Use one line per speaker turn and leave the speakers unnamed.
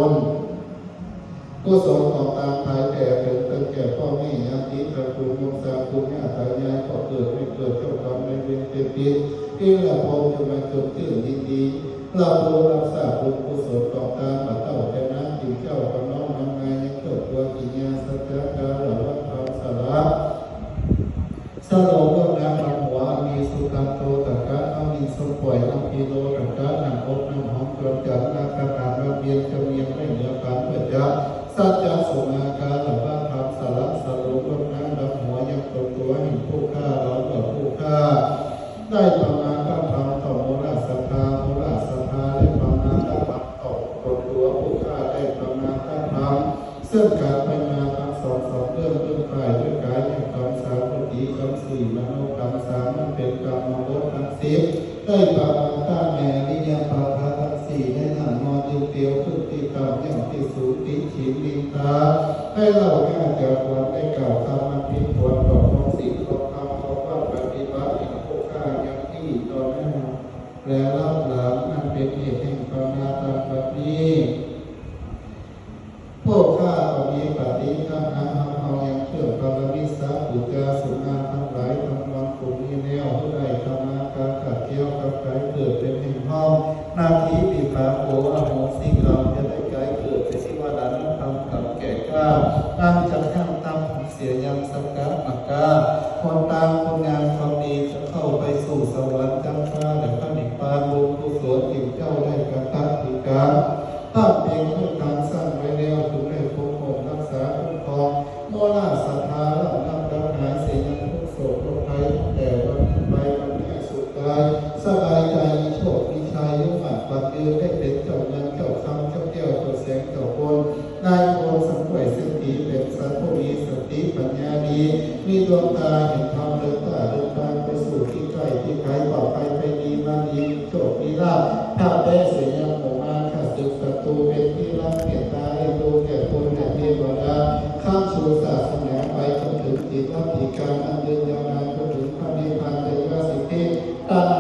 ลกุศลของตามภายแก่ถึงตั้งแก่พ่อแม่ญาติตระกูลวงศาคุณญาติตายายก็เกิดไม่เกิดเจ้ากรรมในเวรเป็นพิษที่ละพงจะมาจดชื่อยินดีเราดูรักษาบุญกุศลของตามปัตเต้าเจ้าน้ำจิ๋วเจ้ากับน้องน้ำงานยังเกิดตัวกิญญาสัจจการหรือว่าทำสาระสโลกน้ำมันหัวมีสุตันโตตะกะเอามีสมป่วยน้ำพีโลตะกะน้ำอบน้ำหอมจนจัดนาคาถาระเบียนจำเนียงไม่เหนือการเพื่อจะสัจจะสุนาการหรือว่าทำสาระสโลกน้ำดำหัวยังตกตัวเห็นผู้ฆ่าเรากับผู้ฆ่าได้ประมาณก็ทำต่อโมราสธาโมราสธาได้ประมาณก็ทำต่อตัวผู้ฆ่าได้ประมาณก็ทำซึ่งการไปมาทั้งสองเรื่องกายด้วยกายอย่างกรรมสามปุถีกรรมสี่มโนกรรมสามมันเป็นกรรมมโนทั้งสิบได้ประมาณก็แม่นิยามปาทาทั้งสี่ได้นำนอนยืนเตียวขึ้นตีกรรมอย่างที่สูงติฉินลิงตาให้เราแค่จะควรได้กล่าวคำมันพิพวนบอกของสิ่งของคำของว่าปฏิบัติอย่างผู้ฆ่าอย่างที่ตอนนั้นแล้วเล่าหลังมันเป็นเหตุแห่งความนาตาแบบนี้พวกข้าก็มีปฏิฆานาเอาอย่างเชื่อปรมิสาปุจจาสุนาทั้งหลายทั้งมวลกลุ่มนี้แล้วผู้ใดทำนาการขัดเกี่ยวกับกายเกิดเป็นแห่งห้องนาทีปิภาโออโหสิกรรมจะได้กายเกิดเป็นสิวดานุธรรมกับแก่กล้าตั้งจักขังตั้งเสียยังสักกะมักกาคนตามคนงานความดีจะเข้าไปสู่สวรรค์จังฟ้าและพระนิพพานบุญกุศลอิ่มเจ้าได้กระตักติการตั้งเองด้วยการสร้างไว้แล้วถึงได้ปกป้องรักษาคุ้มครองโมราศรัทธาและนำดับหายเสียงทุกโศกโรคภัยแต่วันนี้ไปวันนี้สุดกายสบายใจมีโชคมีชัยยุ่งหมัดปัดเดือได้เป็นเจ้าเงินเจ้าคำเจ้าแก้วเจ้าแสงเจ้าคนนายโอนสังเวยสิทธิเป็นสัตว์ผู้มีสติปัญญาดีมีดวงตาเห็นธรรมเดินตาเดินทางไปสู่ที่ใกล้ที่ไกลปลอดภัยไปดีมาดีโชคมีลาภถ้าได้เสียงหมู่มาขัดศึกศัตรูเป็นที่รักเมตตาเอ็นดูแก่คนแก่เทวดาข้ามสู่ศาสนาไปจนถึงจิตรับจิตการอันเดินยาวนานจนถึงพระนิพพานเป็นพระสิทธิตานา